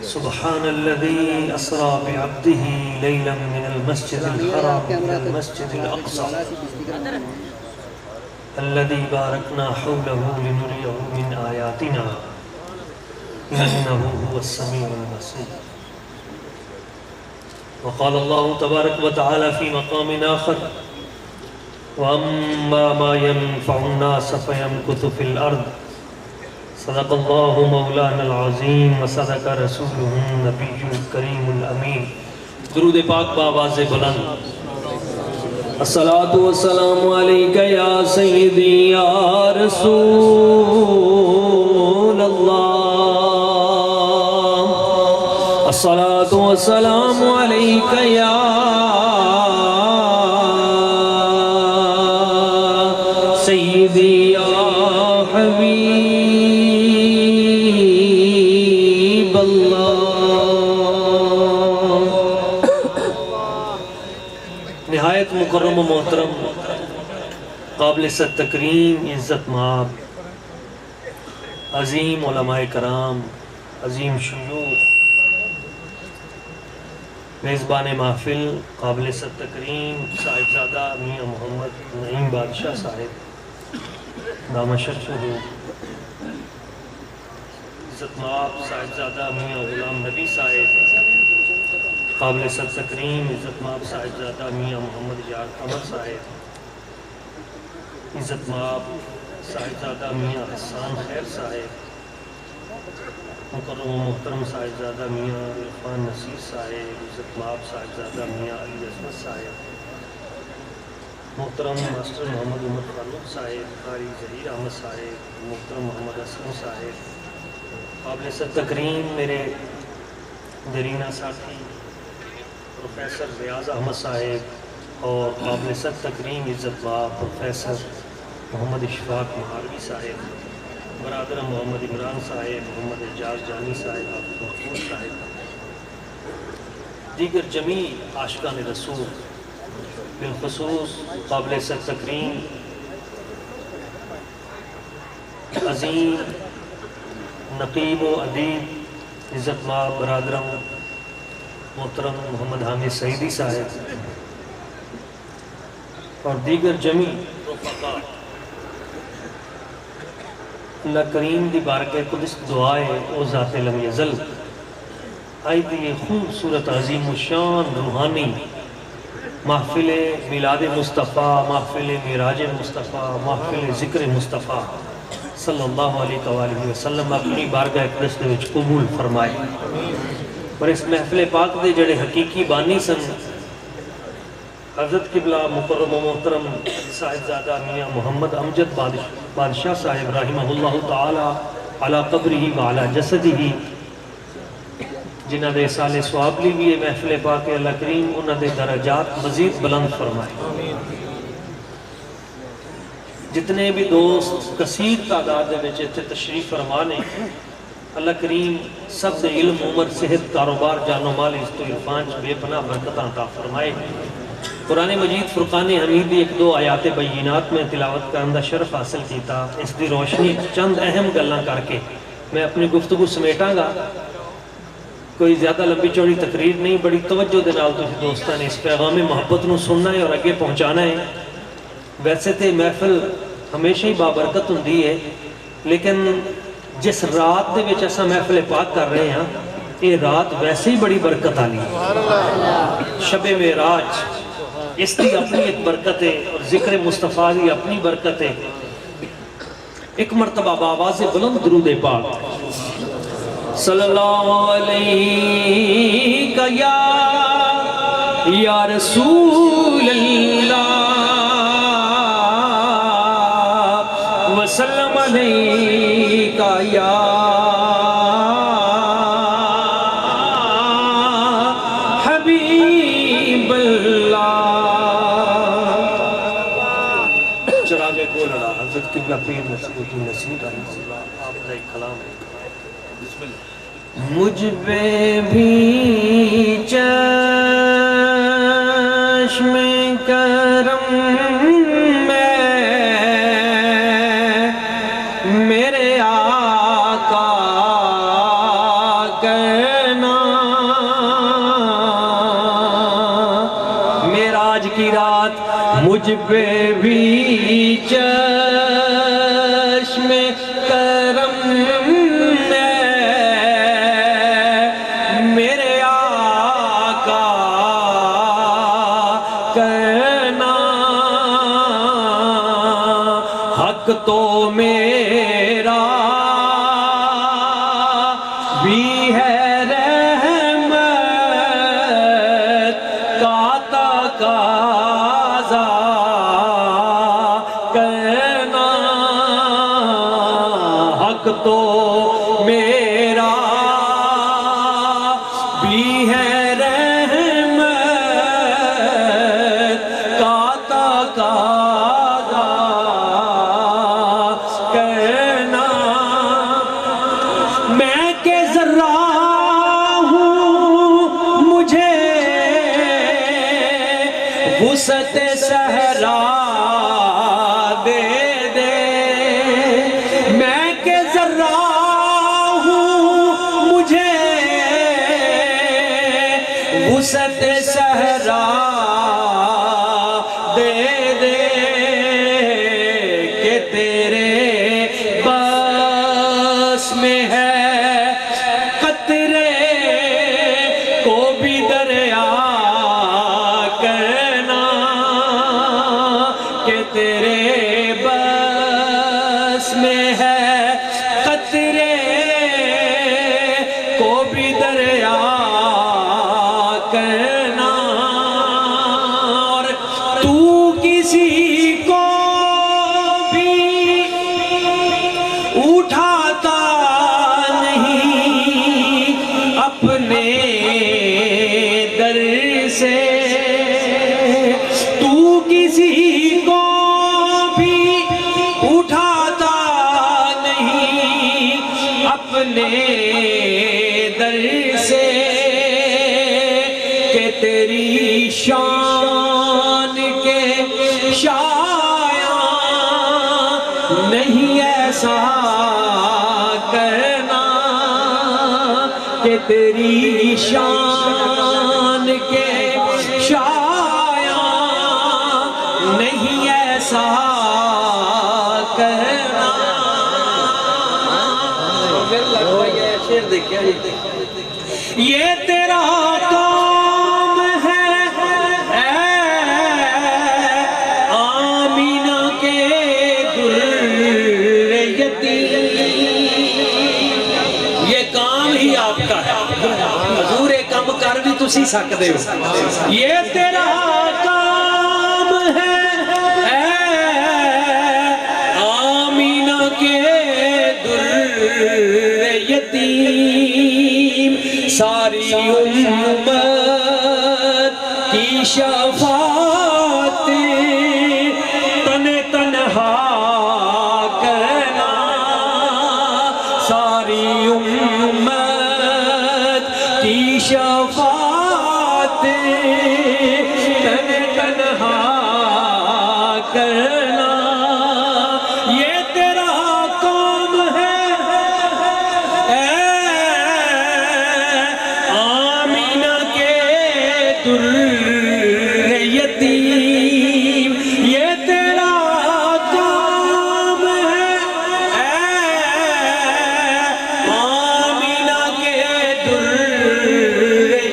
سبحان الذي أسرى بعبده ليلا من المسجد الحرام إلى المسجد الأقصى الذي باركنا حوله لنريه من آياتنا إنه هو السميع البصير. وقال الله تبارك وتعالى في مقام آخر: وأما ما ينفع الناس فيمكث في الأرض. صدق الله مولانا العظیم وصدق رسوله النبی الکریم الامین. درود پاک بآواز بلند. الصلاة والسلام علیک یا سیدی یا رسول اللہ. الصلاة والسلام علیک یا سیدی یا حبیب نہایت مکرم و محترم، قابل ست تکریم، عزت مآب، عظیم علماء کرام، عظیم شیوخ، میزبان محفل، قابل ست تکریم صاحبزادہ میاں محمد نعیم بادشاہ صاحب دامت شرفہ، عزت مآب صاحبزادہ میاں غلام نبی صاحب، قابل ست تکریم عزت مآب صاحبزادہ میاں محمد یار قمر صاحب، عزت مآب صاحبزادہ میاں حسان خیر صاحب، مکرم و محترم صاحبزادہ میاں عرفان نصیر صاحب، عزت مآب صاحبزادہ میاں علی عظمت صاحب، محترم ماسٹر محمد عمر فاروق صاحب، قاری ظہیر احمد صاحب، محترم محمد اسلم صاحب، قابل ست تکریم میرے درینہ ساتھی پروفیسر ریاض احمد صاحب، اور قابل ست تکریم عزت مآب پروفیسر محمد اشفاق مہاروی صاحب، برادر محمد عمران صاحب، محمد اعجاز جانی صاحب، حافظ محفوظ صاحب، دیگر جمیع عاشقان رسول، بالخصوص قابل ست تکریم عظیم نقیب و ادیب عزت مآب برادرم محترم محمد حامد سعیدی صاحب، اور دیگر جمیع رفقا، اللہ کریم دی بارگاہ قدس دعائے او ذات لم یزل آئی دی خوبصورت عظیم الشان روحانی محفل میلاد مصطفیٰ، محفل معراج مصطفیٰ، محفل ذکر مصطفیٰ صلی اللہ علیہ وآلہ وسلم اپنی بارگاہ قدس دے وچ قبول فرمائے. اور اس محفل پاک دے جڑے حقیقی بانی سن حضرت قبلہ مکرم و محترم صاحبزادہ میاں محمد امجد بادشاہ صاحب رحمہ اللہ تعالی علی قبرہ وعلی جسدہ، جنہ دے سال ثواب لی بھی محفل پاک اللہ کریم انہ دے درجات مزید بلند فرمائے. جتنے بھی دوست کثیر تعداد دے وچ اتنے تشریف فرمانے، اللہ کریم سب دے علم عمر صحت کاروبار جان و مال عزت و عرفان بے پناہ برکتاں عطا فرمائے. قرآن مجید فرقان حمید ایک دو آیات بینات میں تلاوت کرنے دا شرف حاصل کیتا. اس دی روشنی چند اہم گلاں کر کے میں اپنی گفتگو سمیٹاں گا. کوئی زیادہ لمبی چوڑی تقریر نہیں، بڑی توجہ دے نال تسی دوستاں نے اس پیغام محبت نو سننا ہے اور اگے پہنچانا ہے. ویسے تے محفل ہمیشہ ہی بابرکت ہوندی ہے، لیکن جس رات دے وچ اساں محفل پاک کر رہے ہیں یہ رات ویسے ہی بڑی برکت آلی ہے. شب معراج اس کی اپنی ایک برکت ہے اور ذکر مصطفیٰ کی اپنی برکت ہے. ایک مرتبہ بآواز بلند درود پاک صلی اللہ علیہ یا رسول اللہ وسلم علیہ یا حبیب اللہ. چراغ گول اللہ حضرت قبلہ پیر نصیب نصیر علیہ السلام آپ کا ایک کلام ہے. مجھ پہ بھی چشم کرم میں میرے آقا معراج کی رات مجھ پہ بھی چشم کرم میرے آقا کرنا حق تو میرا بھی ہے رحمت کا تقاضا کرنا حق تو میرا بھی ہے رحمت کا تقاضا کرنا میں کہ ذرا ہوں مجھے وسعت صحرا دے دے میں کہ ذرا ہوں مجھے وسعت صحرا دے دے کہ تیرے بس میں ہے قطرے کو بھی دریا کرنا کہ تیرے بس میں ہے قطرے کو بھی دریا کرنا اور تو کسی کو بھی اٹھاتا نہیں اپنے در سے تو کسی کو بھی اٹھاتا نہیں اپنے در سے کہ تیری شان کے شایاں نہیں ایسا کرنا کہ تیری شان کے شایاں نہیں ایسا کرنا یہ تیرا کام ہے اے آمینہ کے در یتیم یہ کام ہی آپ کا ہے حضور ایک کام کر بھی تسی سکتے ہو یہ تیرا کام ہے اے آمینہ کے در یتیم ساری امت کی شفاعت تن تنہا کرنا ساری امت کی شفاعت تن تنہا کرنا یہ تیرا کام ہے آمینہ کے در یتیم یہ تیرا کام ہے آمینہ کے در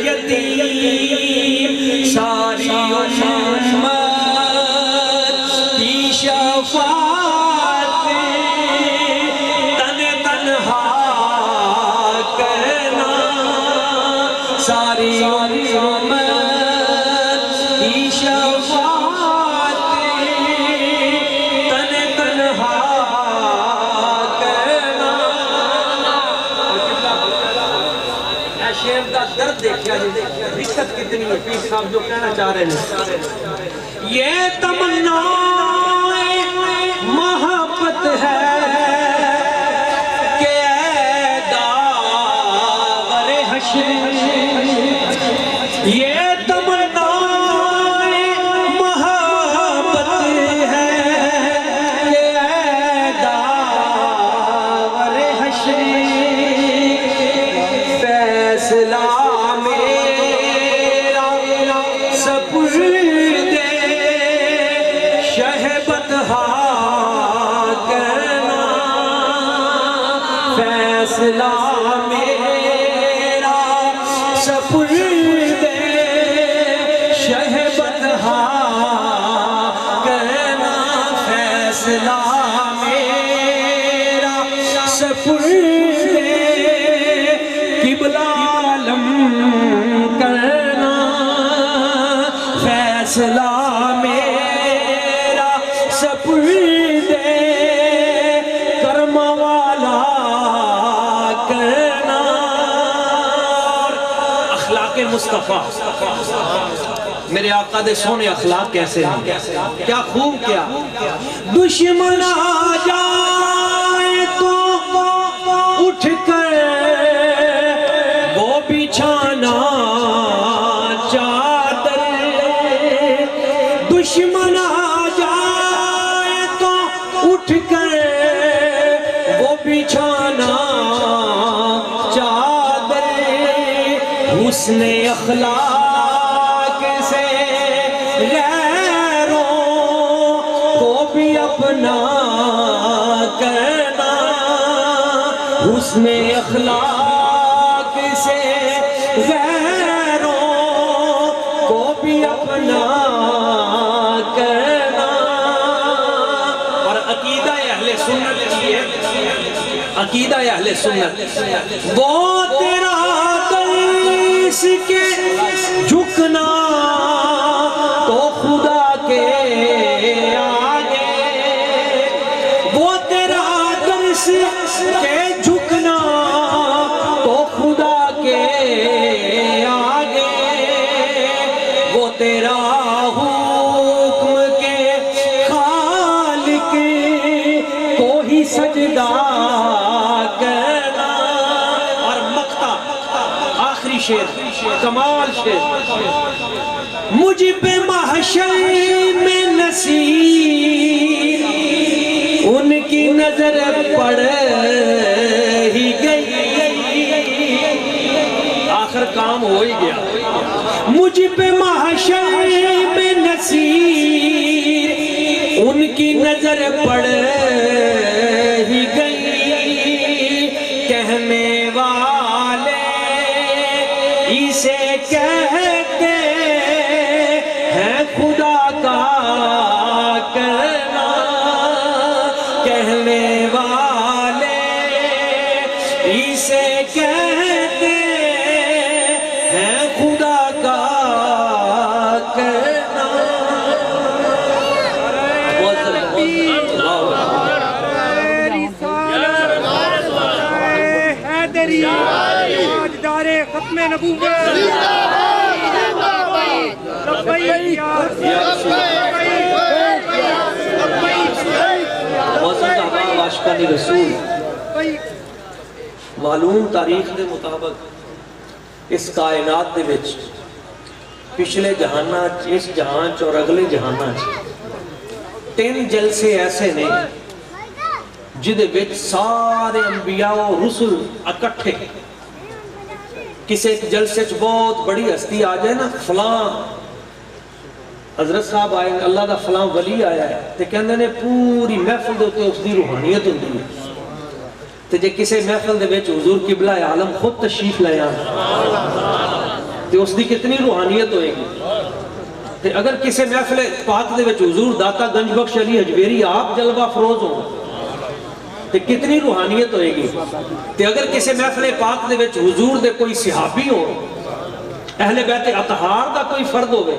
یتیم ساری امت کی شفاعت تن تنہا کرنا ساری امت کی شفاعت تن تنہا کرنا اے شیر دا درد دیکھیا جی دقت کتنی ہے پیر صاحب جو کہنا چاہ رہے ہیں یہ تمنا محبت ہے کہ اے داور حشر یہ تمنا محبت ہے کہ اے داور حشر فیصلہ میرا سپرد فیصلہ میرا سپرد شہ بدہا کرنا، فیصلہ میرا سپرد قبلہ عالم کرنا، فیصلہ میرا سپرد کرم والا کرنا۔ اخلاق مصطفیٰ، میرے آقا دے سونے اخلاق کیسے ہیں، کیا خوب کیا۔ دشمن آ جائے تو اٹھ کر وہ بچھانا چادر، دشمن آ جائے تو اٹھ کر وہ بچھانا چادر، حسن اخلاق سے غیروں کو بھی اپنا کرنا، حسن اخلاق سے غیروں کو بھی اپنا کرنا۔ اور عقیدہ اہل سنت کی ہے، عقیدہ اہل سنت، وہ تیرا درس کے جھکنا تو خدا کے آگے، وہ تیرا درس کے جھکنا تو خدا کے آگے، وہ تیرا حکم کے خالق کو ہی سجدہ کرنا۔ اور مقطع آخری شعر، کمال شعر، مجھ پہ محشر میں نصیر ان کی نظر پڑ ہی گئی، آخر کام ہو ہی گیا۔ مجھ پہ محشر میں نصیر ان کی نظر پڑ ہی گئی، کہنے والے اسے کہتے ہیں خدا کا کرنا، کہنے والے اسے کہتے ہیں خدا کا کرنا۔ تاجدار ختم نبوت، عاشقان رسول، معلوم تاریخ دے مطابق اس کائنات دے وچ پچھلے جہاناں، اس جہان اور اگلے جہاناں 3 جلسے ایسے نے جدے وچ سارے انبیاء و رسل اکٹھے، کسی ایک جلسے چ بہت بڑی ہستی آ جائے نا، فلاں حضرت صاحب آئے، اللہ دا فلاں ولی آیا ہے، تے کہندے نے پوری محفل دے اوتے اس دی روحانیت ہوندی ہے۔ تے جے کسی محفل دے وچ حضور قبلہ عالم خود تشریف لے آن تے اس دی کتنی روحانیت ہوئے گی۔ تے اگر کسی محفل پاک دے وچ حضور داتا گنج بخش علی حجویری آپ جلوہ فروز ہوں تے کتنی روحانیت ہوئے گی۔ تے اگر کسی محفل پاک دے وچ حضور دے کوئی صحابی ہو، اہل بیت اطہار دا کوئی فرد ہوئے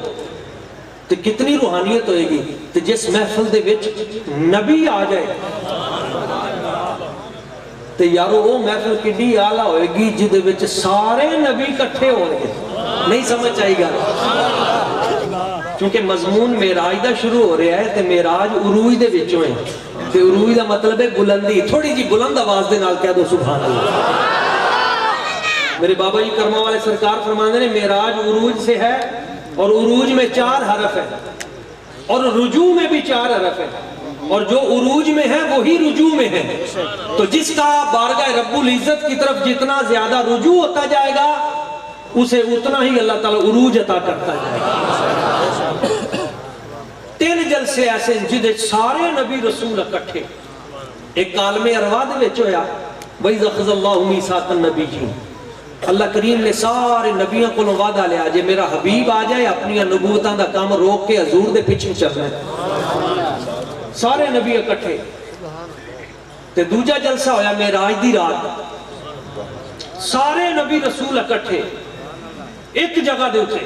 تے کتنی روحانیت ہوئے گی۔ تے جس محفل دے وچ نبی آ جائے تے یارو وہ محفل کڈی آلہ ہوئے گی جدے وچ سارے نبی کٹھے ہو گے۔ نہیں سمجھ آئی گا، کیونکہ مضمون معراج دا شروع ہو رہا ہے تے معراج عروج دے وچوں ہے، تے عروج دا مطلب ہے بلندی۔ تھوڑی جی بلند آواز دے نال کہہ دو سبحان اللہ۔ میرے بابا جی کرما والے سرکار فرماندے نے معراج عروج سے ہے، اور عروج میں 4 حرف ہے، اور رجوع میں بھی 4 حرف ہے، اور جو عروج میں ہے وہی رجوع میں ہے۔ تو جس کا بارگاہ رب العزت کی طرف جتنا زیادہ رجوع ہوتا جائے گا اسے اتنا ہی اللہ تعالیٰ عروج عطا کرتا جائے گا۔ 3 جلسے ایسے جدے سارے نبی رسول اکٹھے، ایک عالم ارواح دے وچ ہویا، وَإِذَا أَخَذَ اللَّهُ مِيثَاقَ النَّبِيِّينَ اللہ کریم نے سارے نبیوں کو وعدہ لیا جے میرا حبیب آ جائے اپنی نبوتاں دا کام روک کے حضور دے پیچھے چلنا ہے سارے نبی اکٹھے تے دوجا جلسہ ہویا معراج دی رات سارے نبی رسول اکٹھے ایک جگہ دے اٹھے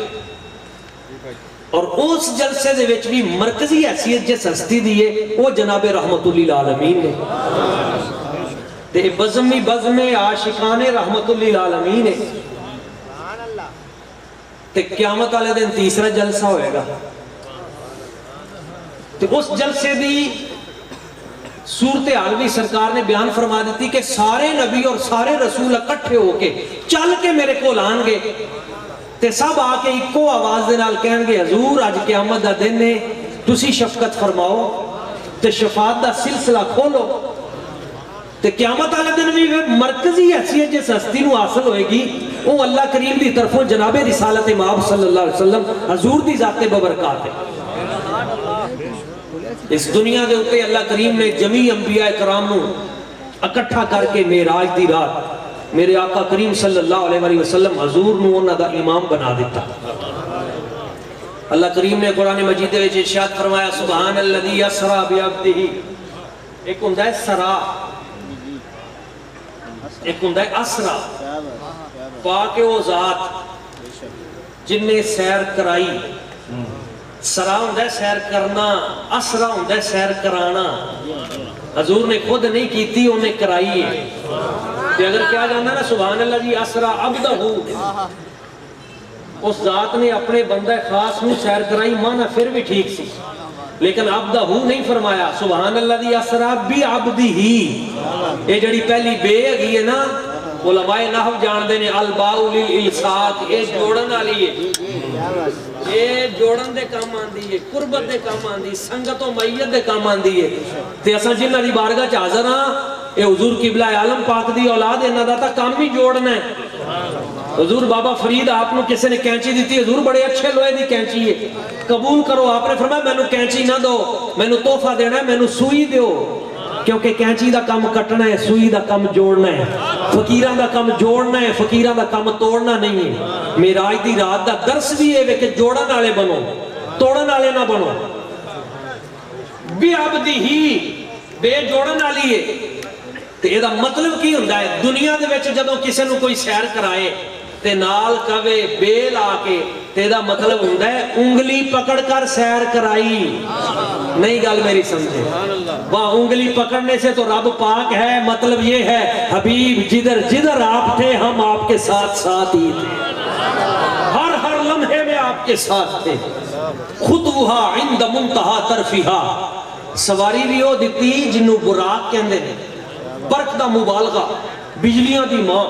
اور اس جلسے دے وچ بھی مرکزی حیثیت جس ہستی دیئے وہ جناب رحمت للعالمین نے تے بزم عاشقان رحمت للعالمین ہے تے قیامت والے دن تیسرا جلسہ ہوئے گا تے اس جلسے دی صورتحال بھی سرکار نے بیان فرما دیتی کہ سارے نبی اور سارے رسول اکٹھے ہو کے چل کے میرے کو لان گے تے سب آ کے ایکو آواز دے نال کہن گے حضور آج قیامت دا دن ہے تسی شفقت فرماؤ تے شفاعت دا سلسلہ کھولو تے قیامت والے دن بھی مرکزی حیثیت جس ہستی نو حاصل ہوئے گی وہ اللہ کریم دی طرفوں جناب رسالت مآب صلی اللہ علیہ وسلم حضور دی ذات ببرکات ہے اس دنیا دے اوپر اللہ کریم نے جمیع انبیاء کرام نو اکٹھا کر کے معراج دی رات میرے آقا کریم صلی اللہ علیہ وسلم حضور نو انہاں دا امام بنا دیتا اللہ کریم نے قرآن مجید وچ ارشاد فرمایا سبحان الذی اسری بعبدہ ایک ہوندا ہے سرا ایک ہوندا ہے اسرا پاک وہ ذات جن نے سیر کرائی سرا ہوندا ہے سیر کرنا اسرا ہوندا ہے سیر کرانا حضور نے خود نہیں کیتی انہیں کرائی ہے کہ اگر کیا جانا نا سبحان اللہ جی اسرا عبدہ اس ذات نے اپنے بندہ خاص میں سیر کرائی مانا پھر بھی ٹھیک سی لیکن عبدہ نہیں فرمایا سبحان اللہ جی اسرا بی عبدی ہی یہ جڑی پہلی بے گئی ہے نا علماء نحو جان دے نے الباء للالصاق یہ جوڑن والی ہے یہ جوڑن دے کام آندی ہے قربت دے کام آندی سنگت و میت دے کام آندی ہے تے اساں جنہ دی بارگاہ چ حاضر ہاں اے حضور قبلہ عالم پاک دی اولاد انہاں دا تا کام بھی جوڑنا ہے حضور بابا فرید آپ نو کسی نے کینچی دیتی حضور بڑے اچھے لوہے دی کینچی ہے قبول کرو آپ نے فرمایا میں نو کینچی نہ دو میں نو تحفہ دینا ہے میں نو سوئی دیو کیونکہ کینچی دا کام کٹنا ہے سوئی دا کام جوڑنا ہے فقیران دا کام جوڑنا ہے فقیران دا کام توڑنا نہیں ہے معراج دی رات دا درس بھی ہے کہ جوڑن والے بنو توڑن والے نہ بنو بی عبدی ہی بے جوڑن والی ہے تے اے دا مطلب کی ہوندا ہے دنیا دے وچ جدوں کسے نو کوئی سیر کرائے تے نال کہے بیل آ کے تے دا مطلب ہوندا ہے انگلی پکڑ کر سیر کرائی نہیں گل میری سمجھے وہاں انگلی پکڑنے سے تو رب پاک ہے مطلب یہ ہے حبیب جدھر جدھر آپ تھے ہم آپ کے ساتھ ساتھ ہی تھے ہر لمحے میں آپ کے ساتھ تھے خطوہا عند منتہا طرفہا سواری بھی ہو دیتی جنہوں براق کہندے نے برق دا مبالغہ بجلیاں دی ماں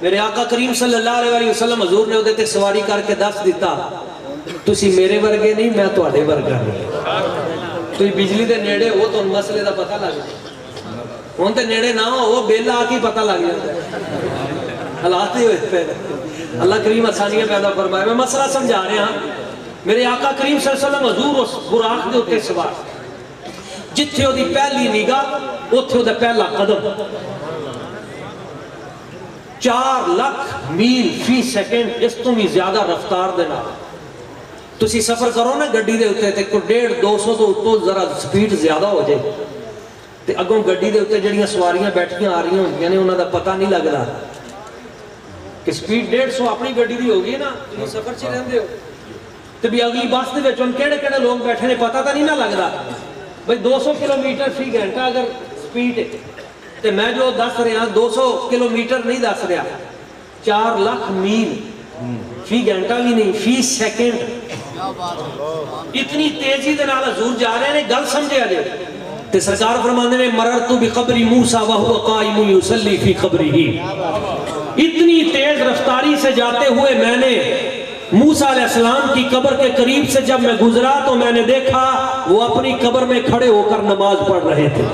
میرے آقا کریم صلی اللہ علیہ وسلم حضور نے ہوتے سواری کر کے دس دیتا تسی میرے ورگے نہیں میں تو آڑے ورگا نہیں تو بجلی دے نیڑے ہو تو ان مسئلے دا پتہ لگ جائے ان تے نیڑے نہ ہو وہ بیلہ آکی پتہ لگ جائے حالات ہی ہوئے پہلے اللہ کریم آسانیاں پیدا فرمائے میں مسئلہ سمجھا رہے ہیں میرے آقا کریم صلی اللہ علیہ وسلم حضور اس براق دے ہوتے سوار جتھے ہو دی پہلی نگاہ اتھے ہو دا پہلا قدم 4 لاکھ میل فی سیکنڈ اس تو بھی زیادہ رفتار دینا تسی سفر کرو نا گڑی دے ہوتے تھے کو 150-200 تو ذرا سپیڈ زیادہ ہو جائے تے اگوں گڑی دے ہوتے جڑیاں سواریاں بیٹھیاں آ رہی ہوں یعنی انہوں دا پتہ نہیں لگ رہا کہ سپیڈ 150 اپنی گڑی دی ہوگی نا تم سفر چی رہن دے ہو تے بھی اگلی باس دے وچ ان کیڑے لوگ بیٹھے نے پتہ تا نہیں نہ لگ رہا بھئی 200 کلومیٹر فی گھنٹہ اگر سپیڈ ہے تے میں جو دس رہا 200 کلومیٹر نہیں دس رہا 4 لاکھ میل فی گھنٹہ بھی نہیں فی سیکنڈ اتنی تیزی دے نال حضور جا رہے ہیں گل سمجھے آجے تے سرکار فرمانے میں مررتو بقبر موسیٰ وہو قائم یصلی فی قبرہ اتنی تیز رفتاری سے جاتے ہوئے میں نے موسیٰ علیہ السلام کی قبر کے قریب سے جب میں گزرا تو میں نے دیکھا وہ اپنی قبر میں کھڑے ہو کر نماز پڑھ رہے تھے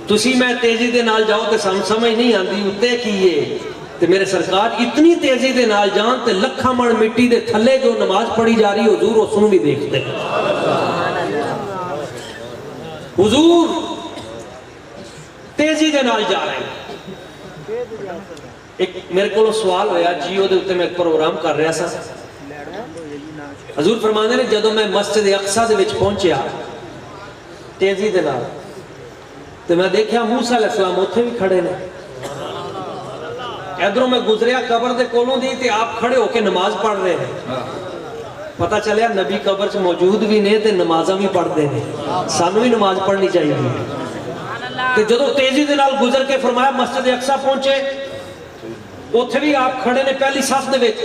تسی میں تیزی دے نال جاؤ تے سمجھ نہیں آندی اتے کیے تے میرے سرکار اتنی تیزی دے نال جان تے لکھا مڑ مٹی دے تھلے جو نماز پڑھی جا رہی حضور اس نوں بھی دیکھتے حضور تیزی دے نال جا رہے ہیں. ایک میرے کو سوال ہویا جیو دے اتے میں ایک پروگرام کر رہا سا. حضور فرماندے نے جدوں میں مسجد اقصی دے وچ پہنچیا تیزی دے نال تے میں دیکھیا موسیٰ علیہ السلام اوتھے بھی کھڑے نے. ادھروں میں گزریا قبر دے کولوں دی تے آپ کھڑے ہو کے نماز پڑھ رہے ہیں. پتہ چلیا نبی قبر سے موجود بھی نے تے نمازاں بھی پڑھتے ہیں. سانوں بھی نماز پڑھنی چاہیے. کہ جدوں تیزی دے نال گزر کے فرمایا مسجد اقصی پہنچے اوتھے بھی آپ کھڑے نے پہلی صف دے وچ.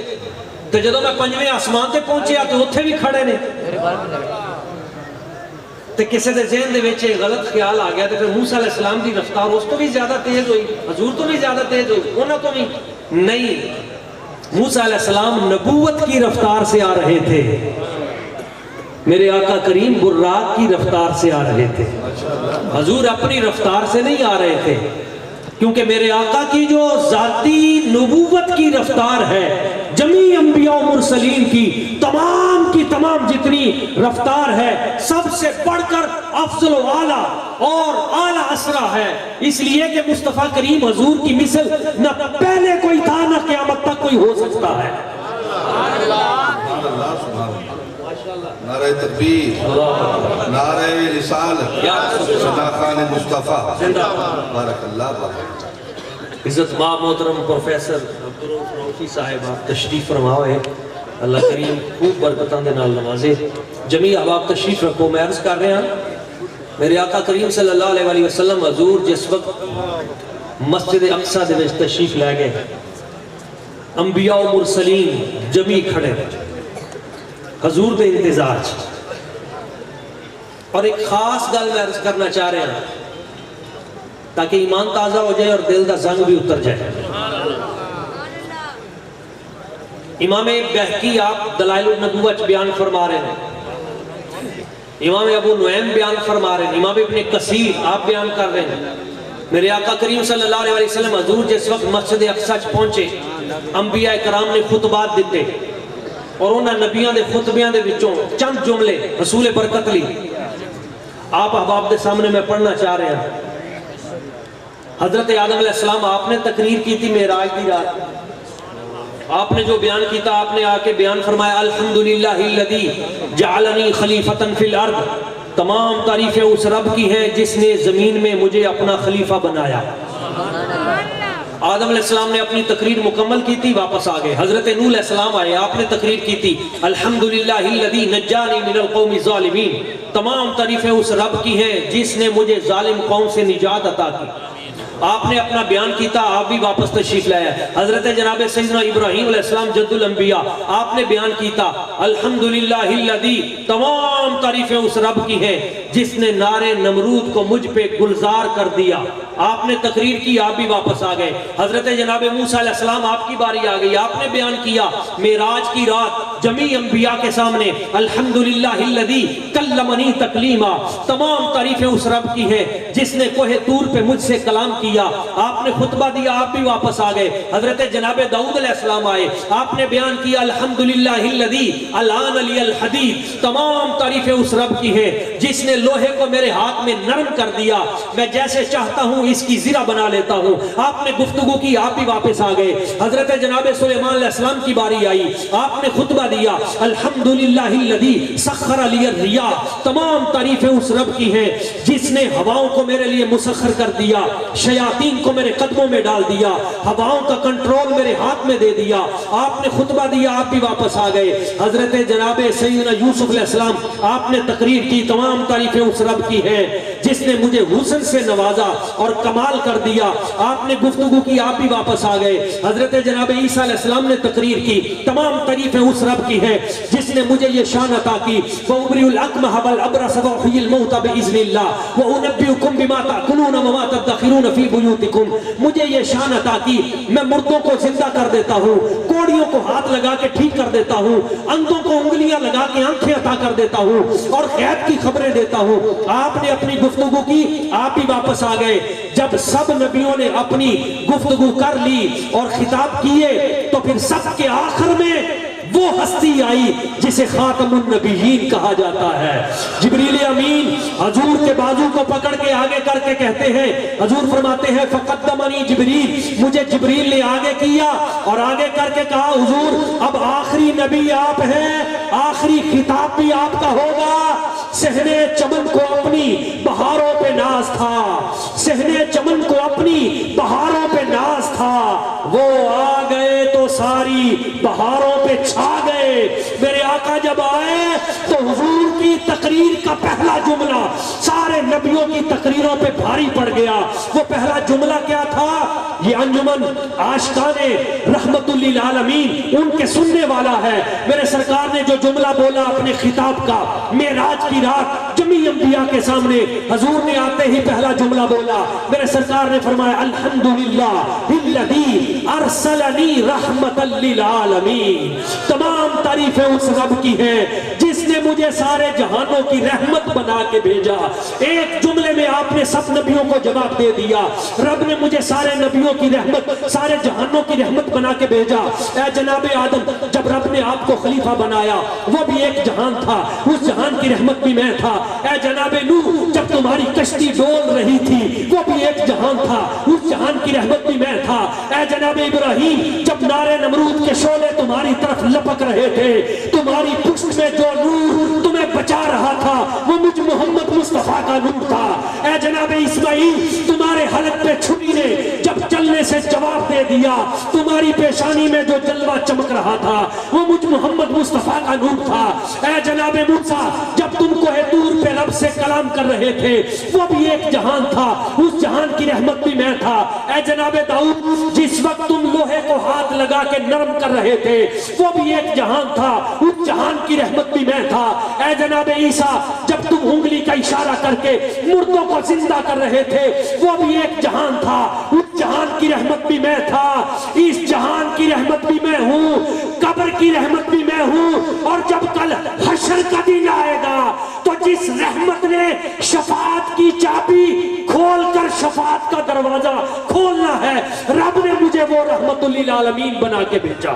تے جدوں میں پنجویں آسمان تے پہنچیا تے اوتھے بھی کھڑے نے. تے کسے دے ذہن دے وچ غلط خیال آ گیا تے پھر موسیٰ علیہ السلام دی رفتار اس تو بھی زیادہ تیز ہوئی, حضور تو بھی زیادہ تیز ہوئی, انہاں تو بھی نہیں. موسیٰ علیہ السلام نبوت کی رفتار سے آ رہے تھے, میرے آقا کریم براق کی رفتار سے آ رہے تھے. حضور اپنی رفتار سے نہیں آ رہے تھے, کیونکہ میرے آقا کی جو ذاتی نبوت کی رفتار ہے جمیع انبیاء و مرسلین کی تمام جتنی رفتار ہے سب سے بڑھ کر افضل و اعلیٰ اور اعلیٰ اسرا ہے. اس لیے کہ مصطفیٰ کریم حضور کی مثل نہ پہلے کوئی تھا نہ قیامت تک کوئی ہو سکتا ہے. نعرہ تکبیر, نعرہ رسالت, صدا خان مصطفیٰ, بارک اللہ بارک. عزت ماں محترم پروفیسر عبدالرؤف رؤفی صاحب آپ تشریف فرماؤ. اللہ کریم خوب برکتاں دے نال نوازے. جمیع احباب تشریف رکھو. میں عرض کر رہا ہوں میرے آقا کریم صلی اللہ علیہ وسلم حضور جس وقت مسجد اقصی دے وچ تشریف لے گئے, انبیاء و مرسلین جمیع کھڑے حضور دے انتظار چ. اور ایک خاص گل میں عرض کرنا چاہ رہا ہوں تاکہ ایمان تازہ ہو جائے اور دل دا زنگ بھی اتر جائے. امام بہقی آپ دلائل النبوت بیان فرما رہے ہیں, امام ابو نعیم بیان فرما رہے ہیں, امام ابن کثیر آپ بیان کر رہے ہیں. میرے آقا کریم صلی اللہ علیہ وسلم حضور جس وقت مسجد اقصی پہنچے انبیاء کرام نے خطبات دیتے اور انہاں نبیاں دے خطبیاں دے وچوں چند جملے رسول برکت لی آپ احباب دے سامنے میں پڑھنا چاہ رہے ہیں. حضرت آدم علیہ السلام آپ نے تقریر کی تھی معراج دی رات. آپ نے جو بیان کیتا آپ نے آ کے بیان فرمایا الحمدللہ الذی جعلنی خلیفۃ فی الارض. تمام تعریفیں اس رب کی ہیں جس نے زمین میں مجھے اپنا خلیفہ بنایا. آدم علیہ السلام نے اپنی تقریر مکمل کی تھی, واپس آ گئے. حضرت نوح علیہ السلام آئے, آپ نے تقریر کی تھی الحمدللہ الذی نجانی من القوم الظالمین. تمام تعریفیں اس رب کی ہیں جس نے مجھے ظالم قوم سے نجات عطا کی. آپ نے اپنا بیان کیتا, آپ بھی واپس تشریف لائے. حضرت جناب سیدنا ابراہیم علیہ السلام جد الانبیاء آپ نے بیان کیتا الحمدللہ الذی, تمام تعریفیں اس رب کی ہیں جس نے نار نمرود کو مجھ پہ گلزار کر دیا. آپ نے تقریر کی, آپ بھی واپس آ گئے. حضرت جناب موسیٰ علیہ السلام آپ کی باری آ گئی, آپ نے بیان کیا معراج کی رات جمیع انبیاء کے سامنے الحمدللہ الذی کلمنی تکلیما. تمام تعریفیں اس رب کی ہیں جس نے کوہ طور پہ مجھ سے کلام کیا. آپ نے خطبہ دیا, آپ بھی واپس آ گئے. حضرت جناب داؤد علیہ السلام آئے, آپ نے بیان کیا الحمدللہ الذی الان لی الحدید. تمام تعریفیں اس رب کی ہیں جس نے لوہے کو میرے ہاتھ میں نرم کر دیا, میں جیسے چاہتا ہوں اس کی زرہ بنا لیتا ہوں. آپ نے گفتگو کی, آپ بھی واپس آ گئے. حضرت جناب سلیمان علیہ السلام کی باری آئی, آپ نے خطبہ دیا الحمدللہ الذی سخر لی الرياح. تمام تعریفیں اس رب کی ہیں جس نے ہواؤں کو میرے لیے مسخر کر دیا, شیاطین کو میرے قدموں میں ڈال دیا, ہواؤں کا کنٹرول میرے ہاتھ میں دے دیا. آپ نے خطبہ دیا, آپ بھی واپس آ گئے. حضرت جناب سیدنا یوسف علیہ السلام آپ نے تقریر کی, تمام تعریفیں اس رب کی ہیں جس نے مجھے حسن سے نوازا اور کمال کر دیا. آپ نے گفتگو کی, آپ بھی واپس آ گئے. حضرت جناب عیسیٰ علیہ السلام نے تقریر کی, تمام تعریفیں اس رب کی ہیں جس نے مجھے یہ شان عطا کی وَأُبْرِئُ الْأَكْمَحَ وَالْأَبْرَصَ وَأُحْيِي الْمَوْتَ بِإِذْنِ اللَّهِ وَأُنَبِّئُكُم بِمَا تَأْكُلُونَ وَمَا تَدَّخِرُونَ فِي بُيُوتِكُم. مجھے یہ شان عطا کی میں مردوں کو زندہ کر دیتا ہوں, کوڑیوں کو ہاتھ لگا کے ٹھیک کر دیتا ہوں, اندھوں کو انگلیاں لگا کے آنکھیں عطا کر دیتا ہوں اور غیب کی خبریں دیتا ہوں. آپ نے اپنی گفتگو کی, آپ بھی واپس آ گئے. جب سب نبیوں نے اپنی گفتگو کر لی اور خطاب کیے تو پھر سب کے آخر میں وہ ہستی آئی جسے خاتم النبیین کہا جاتا ہے۔ جبریل امین حضور کے بازو کو پکڑ کے آگے کر کے کہتے ہیں، حضور فرماتے ہیں فقدمنی جبریل، مجھے جبریل نے آگے کیا اور آگے کر کے کہا حضور اب آخری نبی آپ ہیں، آخری خطاب بھی آپ کا ہوگا۔ صحنے چمن کو اپنی بہاروں پہ ناز تھا، صحنے چمن کو اپنی بہاروں پہ ناز تھا، وہ آ گئے تو ساری بہاروں پہ چھا گئے۔ میرے آقا جب آئے تو حضور کی تقریر کا پہلا جملہ سارے نبیوں کی تقریروں پہ بھاری پڑ گیا۔ وہ پہلا جملہ کیا تھا؟ یہ انجمن عاشقان رحمت للعالمین ان کے سننے والا ہے۔ میرے سرکار نے جو جملہ بولا اپنے خطاب کا، معراج کی رات جمیع انبیاء کے سامنے حضور نے آتے ہی پہلا جملہ بولا۔ میرے سرکار نے فرمایا الحمدللہ الذی ارسلنی رحمت للعالمین، تمام تعریفیں اس رب کی ہیں جس نے مجھے سارے جہانوں کی رحمت بنا کے بھیجا۔ ایک جملے میں آپ نے سب نبیوں کو جواب دے دیا، رب نے مجھے سارے نبیوں کی رحمت، سارے جہانوں کی رحمت بنا کے بھیجا۔ اے جناب آدم، جب رب نے آپ کو خلیفہ بنایا وہ بھی ایک جہان تھا، اس جہان کی رحمت بھی میں تھا۔ اے جناب نوح، جب تمہاری کشتی ڈول رہی تھی وہ بھی ایک جہان تھا، اس جہان کی رحمت بھی میں تھا۔ اے جناب ابراہیم، جب نارے نمرود کے شعلے تمہاری طرف لپک رہے تھے، تمہاری پشت میں جو نور تمہیں بچا رہا تھا وہ مجھ محمد مصطفیٰ کا نور تھا۔ اے جناب اسماعیل، تمہارے حلق پہ چھری نے جب چلنے سے جواب دے دیا، تمہاری پیشانی میں جو جلوہ چمک رہا تھا وہ مجھ محمد مصطفیٰ کا نور تھا۔ اے جناب موسیٰ، جب تم کوہ طور پہ رب سے کلام کر رہے تھے وہ بھی ایک جہان تھا، اس جہان کی رحمت بھی میں تھا۔ اے جناب داؤد، جس وقت تم لوہے کو ہاتھ لگا کے نرم کر رہے تھے وہ بھی ایک جہان تھا، اس جہان کی رحمت بھی میں تھا۔ اے جناب عیسیٰ، جب تم انگلی کا اشارہ کر کے مردوں کو زندہ کر رہے تھے وہ بھی ایک جہان تھا، اس جہان کی رحمت بھی میں تھا۔ اس جہان کی رحمت بھی میں ہوں، قبر کی رحمت بھی میں ہوں، اور جب کل حشر کا دن آئے گا تو جس رحمت نے شفاعت کی چابی کھول کر شفاعت کا دروازہ کھولنا ہے، رب نے مجھے وہ رحمت للعالمین بنا کے بھیجا۔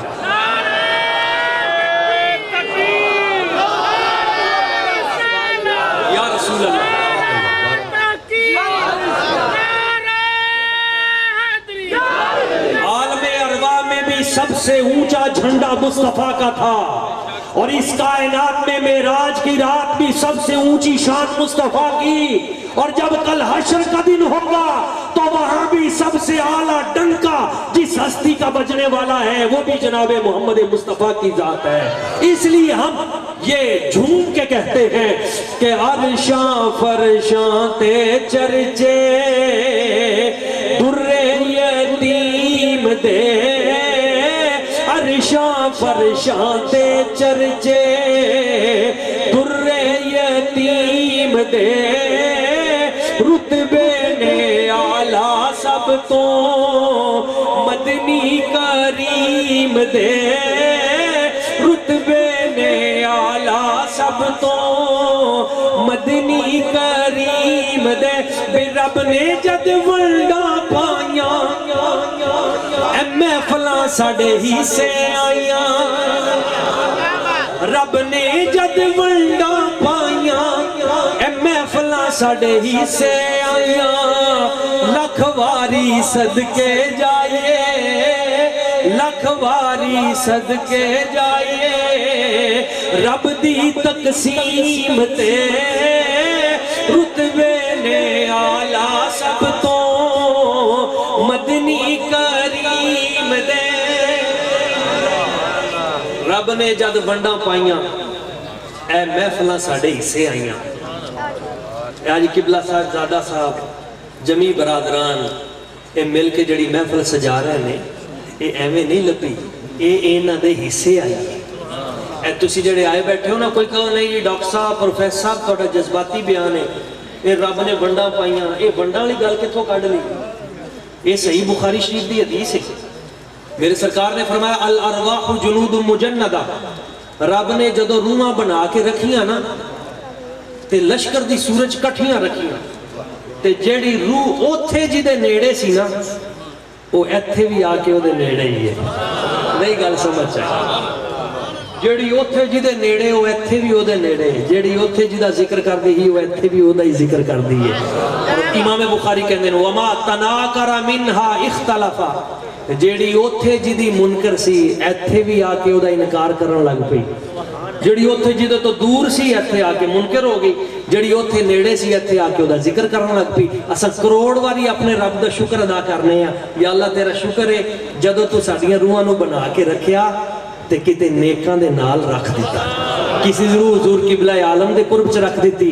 یا رسول اللہ، عالم ارواح میں بھی سب سے اونچا جھنڈا مصطفیٰ کا تھا، اور اس کائنات میں معراج کی رات بھی سب سے اونچی شان مصطفیٰ کی، اور جب کل حشر کا دن ہوگا تو وہاں بھی سب سے اعلیٰ ڈنکا جس ہستی کا بجنے والا ہے وہ بھی جناب محمد مصطفیٰ کی ذات ہے۔ اس لیے ہم یہ جھوم کے کہتے ہیں کہ عرشاں فرشاں تے چرچے در یتیم دے، عرشاں فرشاں تے چرچے در یتیم دے، رتبے نے آلہ سب تو مدنی کریم دے، رتبے نے آلہ سب تو مدنی کریم دے۔ بے رب نے جد ونڈا پائیاں اے محفلاں ساڑے ہی سے آئیاں، رب نے جد ونڈا پائیاں اے محفلاں ساڑے ہی سے آئیاں، لکھ واری صدقے جائیے، لکھ واری صدقے جائیے، رب دی تقسیم تے رتبے نے آلہ سب تو مدنی کریم دے۔ رب نے جد ونڈا پائیاں اے محفلاں ساڑے حصے آئیاں۔ آج قبلہ صاحب زادہ صاحب جمی برادران اے مل کے جڑی محفل سجا رہے ہیں، اے ایویں نہیں لگی، اے اینا دے حصے آئی۔ اے تسی جڑے آئے بیٹھے ہو نا، کوئی کہو نہیں جی ڈاکٹر صاحب پروفیسر صاحب توڑا جذباتی بیان ہے، اے رب نے ونڈا پائیاں، اے ونڈا لی گل کتھوں کاڑ لی؟ اے صحیح بخاری شریف دی حدیث ہے۔ میرے سرکار نے فرمایا الارواح جنود مجندہ، رب نے جدو روحاں بنا کے رکھیاں نا تے لشکر دی سورج کٹھیاں رکھیاں، تے جیڑی روح اوتھے جی دے نیڑے سی نا وہ ایتھے بھی آ کے وہ دے نیڑے ہی ہے۔ نہیں گل سمجھ چاہیے، ਜਿਹੜੀ ਉੱਥੇ ਜਿਹਦੇ ਨੇੜੇ ਉਹ ਇੱਥੇ ਵੀ ਉਹਦੇ ਨੇੜੇ, ਜਿਹੜੀ ਉੱਥੇ ਜਿਹਦਾ ਜ਼ਿਕਰ ਕਰਦੀ ਸੀ ਉਹ ਇੱਥੇ ਵੀ ਉਹਦਾ ਹੀ ਜ਼ਿਕਰ ਕਰਦੀ ਹੈ। ਔਰ ਇਮਾਮ ਬੁਖਾਰੀ ਕਹਿੰਦੇ ਨੇ ਵਮਾ ਤਨਾਕਰਾ ਮਿਨਹਾ ਇਖਤਲਫਾ, ਜਿਹੜੀ ਉੱਥੇ ਜਿਹਦੀ ਮੁਨਕਰ ਸੀ ਇੱਥੇ ਵੀ ਆ ਕੇ ਉਹਦਾ ਇਨਕਾਰ ਕਰਨ ਲੱਗ ਪਈ, ਜਿਹੜੀ ਉੱਥੇ ਜਿਹਦੇ ਤੋਂ ਦੂਰ ਸੀ ਇੱਥੇ ਆ ਕੇ ਮੁਨਕਰ ਹੋ ਗਈ, ਜਿਹੜੀ ਉੱਥੇ ਨੇੜੇ ਸੀ ਇੱਥੇ ਆ ਕੇ ਉਹਦਾ ਜ਼ਿਕਰ ਕਰਨ ਲੱਗ ਪਈ। ਅਸਾਂ ਕਰੋੜ ਵਾਰੀ ਆਪਣੇ ਰੱਬ ਦਾ ਸ਼ੁਕਰ ਅਦਾ ਕਰਨੇ ਆ, ਯਾ ਅੱਲਾ ਤੇਰਾ ਸ਼ੁਕਰ ਹੈ ਜਦੋਂ ਤੂੰ ਸਾਡੀਆਂ ਰੂਹਾਂ ਨੂੰ ਬਣਾ ਕੇ ਰੱਖਿਆ ਤੇ ਕਿਤੇ ਨੇਕਾਂ ਦੇ ਨਾਲ ਰੱਖ ਦਿੱਤਾ। ਕਿਸੇ ਦੀ ਰੂਹ ਹਜ਼ੂਰ ਕਿਬਲਾ ਆਲਮ ਦੇ ਕੁਰਬ ਚ ਰੱਖ ਦਿੱਤੀ,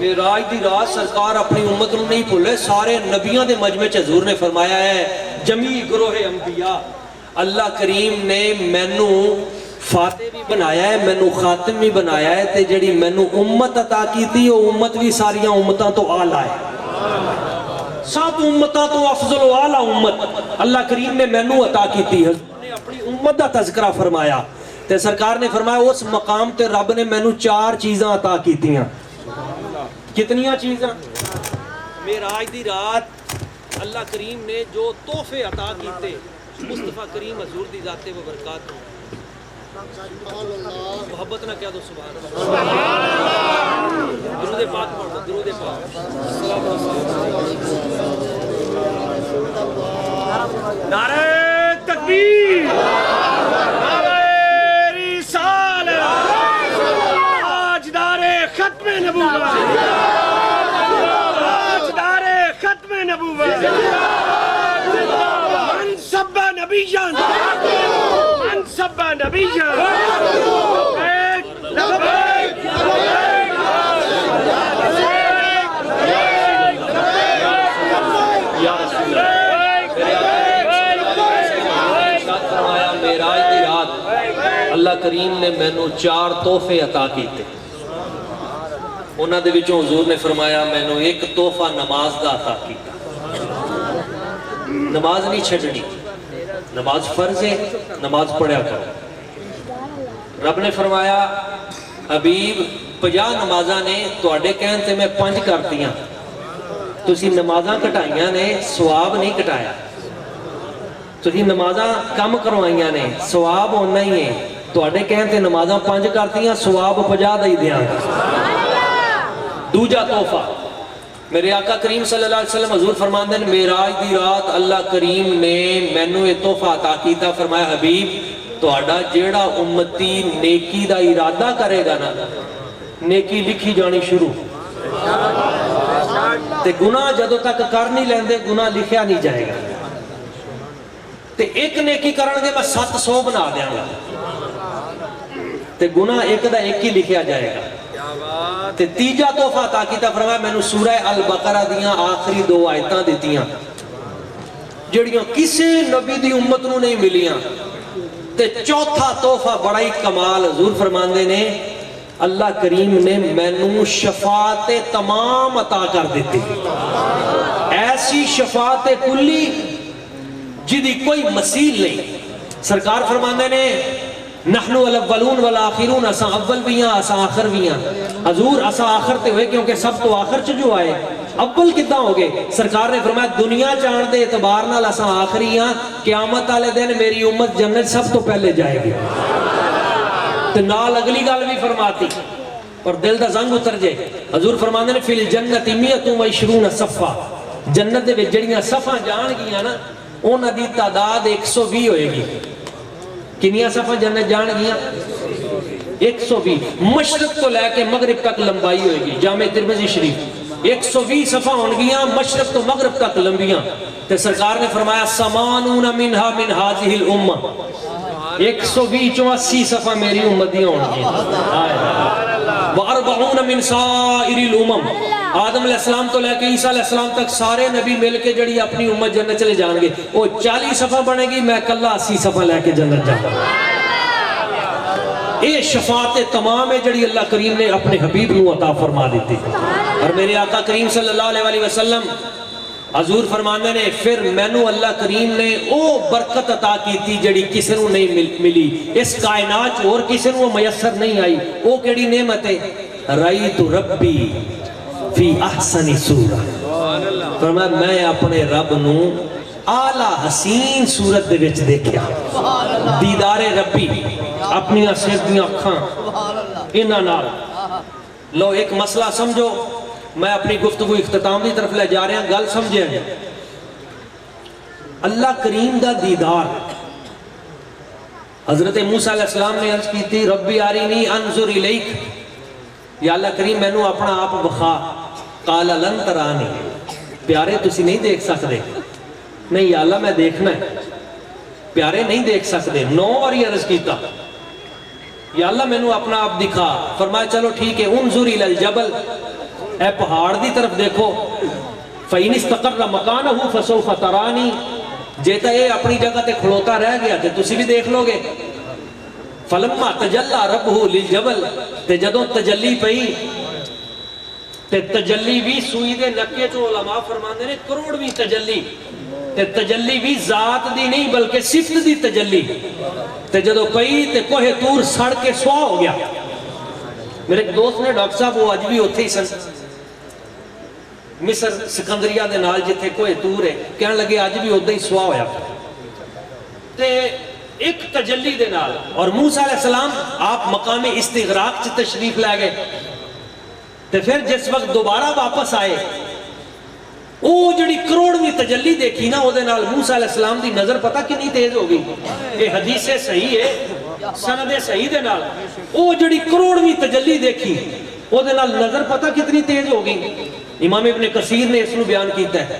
معراج دی رات سرکار اپنی امت نو نہیں بھولے، سارے نبیوں دے مجمع چ حضور نے فرمایا ہے جمی گروہ انبیاء اللہ کریم نے مینو فاتح بھی بنایا ہے، مینو خاتم بھی بنایا ہے، تے جڑی مینو امت عطا کی تھی وہ امت بھی ساریاں امتاں تو اعلیٰ ہے، سب امتاں تو افضل و اعلیٰ امت اللہ کریم نے مینو عطا کی تھی۔ حضور نے اپنی امت دا تذکرہ فرمایا تے سرکار نے فرمایا اس مقام تے رب نے مینو 4 چیزاں عطا کیتیاں۔ کتنیاں چیزاں؟ معراج دی رات اللہ کریم نے جو تحفے عطا کیتے مصطفیٰ کریم حضور دی ذات و برکات، محبت نہ کیا دو سبحان اللہ، درود پاک پڑھ دو، درود پاک۔ نعرہ تکبیر، نعرہ رسالت، تاجدار ختم نبوت، تاجدار ختم نبوت، من سب نبیًا من سب نبیًا لبیک لبیک یا رسول فرمایا معراج دی رات اللہ کریم نے مینوں 4 تحفے عطا کیتے، انہاں دے وچوں حضور نے فرمایا مینوں ایک تحفہ نماز دا عطا کیتا، نماز نہیں چھڈنی، نماز فرض ہے، نماز پڑھیا کرو۔ رب نے فرمایا حبیب 50 نمازاں نے تواڈے کہن تے میں 5 کرتیاں، تسی نمازاں کٹائیاں نے ثواب نہیں کٹایا، تسی نمازاں کم کروائیاں نے ثواب ہونا ہی ہے، تواڈے کہن تے نمازاں 5 کرتیاں ثواب 50 دے دیاں۔ دوجا تحفہ میرے آقا کریم صلی اللہ علیہ وسلم حضور فرماندے ہیں معراج دی رات اللہ کریم نے مینوں یہ تحفہ عطا کیتا، فرمایا حبیب تہاڈا جیڑا امتی نیکی دا ارادہ کرے گا نا نیکی لکھی جانی شروع، تے گناہ جدوں تک کر نہیں لیندے گناہ لکھیا نہیں جائے گا، تے ایک نیکی کرن گے میں 700 بنا دیاں گا، تے گناہ ایک دا ایک ہی لکھیا جائے گا۔ تے تیجا تحفہ عطا کیتا، فرمایا مینوں سورہ البقرہ دیاں آخری 2 آیتاں دتیاں جڑیاں کسی نبی دی امت نو نہیں ملیاں، تے چوتھا تحفہ بڑا ہی کمال حضور فرماندے نے اللہ کریم نے مینوں شفاعت تمام عطا کر دیتی، ایسی شفاعت کلی جدی کوئی مثیل نہیں۔ سرکار فرماندے نے نحنو الاولون والآخرون، اساں اول بھی ہیں اساں آخر بھی ہیں۔ حضور اساں آخر تے ہوئے کیونکہ سب تو آخر چ جو آئے، اول کداں ہو گئے؟ سرکار نے فرمایا دنیا جان دے اعتبار نال اساں آخری ہیں، قیامت والے دن میری امت جنت سب تو پہلے جائے گی۔ تے نال اگلی گل بھی فرماتی پر دل دا زنگ اتر جائے، حضور فرماندے نے فی الجنت 120 صفا، جنت دے وچ جڑیاں صفاں جان گیاں نا انہاں دی تعداد 120 ہوئے گی۔ کنیاں صفحہ جنت جان گیاں؟ 120، مشرق تو لے کے مغرب تک لمبائی ہوئے گی، جامع ترمذی شریف 120 صفحہ ہون گیاں مشرق تو مغرب تک لمبیاں، تے سرکار نے فرمایا سمانون منہا من هذه الامہ، 120 چوں 80 صفحہ میری امت دی ہون گی، واربعون من سائر الامم، آدم علیہ السلام تو لے کے عیسیٰ علیہ السلام تک سارے نبی مل کے جڑی اپنی امت جنت چلے جان گے، وہ 40 صفحہ بنے گی، میں کلہ 80 صفحہ لے کے جنت جاؤں گا۔ یہ شفاعت تمام ہے جڑی اللہ کریم نے اپنے حبیب نو عطا فرما دیتی، اور میرے آقا کریم صلی اللہ علیہ وسلم حضور فرمانے نے پھر مینوں اللہ کریم نے او برکت عطا کیتی جڑی کسی نو نہیں ملی، اس کائنات اور کسی نو میسر نہیں آئی، وہ کیڑی نعمت ہے؟ رأیت ربی فی احسن صورت، فرمایا میں اپنے رب نو اعلیٰ حسین صورت دے وچ دیکھیا، دیدار ربی اپنی سیدھیاں اکھاں انہاں نال۔ لو ایک مسئلہ سمجھو، میں اپنی گفتگو اختتام دی طرف لے جا رہا ہوں، گل سمجھے ہیں۔ اللہ کریم دا دیدار، حضرت موسیٰ علیہ السلام نے عرض کی تھی ربی آرینی انظر الیک، یا اللہ کریم میں نو اپنا آپ بخا، قال لن ترانی، پیارے تسی نہیں دیکھ سکتے، نہیں یا اللہ میں دیکھنا ہے، پیارے نہیں دیکھ سکتے، 9 باری عرض کیتا، یا اللہ میں نو اپنا آپ دکھا، فرمایا چلو ٹھیک ہے انظر الی الجبل، اے پہاڑ دی طرف دیکھو فَإِنِ اسْتَقَرَّ مَكَانَهُ فَسَوْفَ تَرَانِي جیتا یہ اپنی جگہ تے کھلوتا رہ گیا تے تسی بھی دیکھ لو گے فَلَمَّا تَجَلَّى رَبُّهُ لِلْجَبَلِ تے جدوں تجلی پئی تے تجلی بھی سوئی دے نکے چو علماء فرماندے نے کروڑویں تجلی تے تجلی بھی ذات دی نہیں بلکہ صفت دی تجلی تے جدو پئی تے کوہ طور سڑ کے سوا ہو گیا میرے ایک دوست نے ڈاکٹر صاحب وہ اج بھی ہوتے ہی سن مصر سکندریہ دے نال جتھے کوہ طور ہے کہنے لگے اج بھی ہوتے ہی سوا ہویا تے ایک تجلی دے نال اور موسیٰ علیہ السلام آپ مقام استغراق سے تشریف لے گئے تے پھر جس وقت دوبارہ واپس آئے وہ جڑی کروڑویں تجلی دیکھی نا وہ دے نال موسیٰ علیہ السلام دی نظر پتہ کتنی تیز ہو گئی یہ حدیث صحیح ہے سند صحیح دے نال وہ جڑی کروڑویں تجلی دیکھی وہ دے نال نظر پتہ کتنی تیز ہو گئی امام ابن کثیر نے اس کو بیان کیتا ہے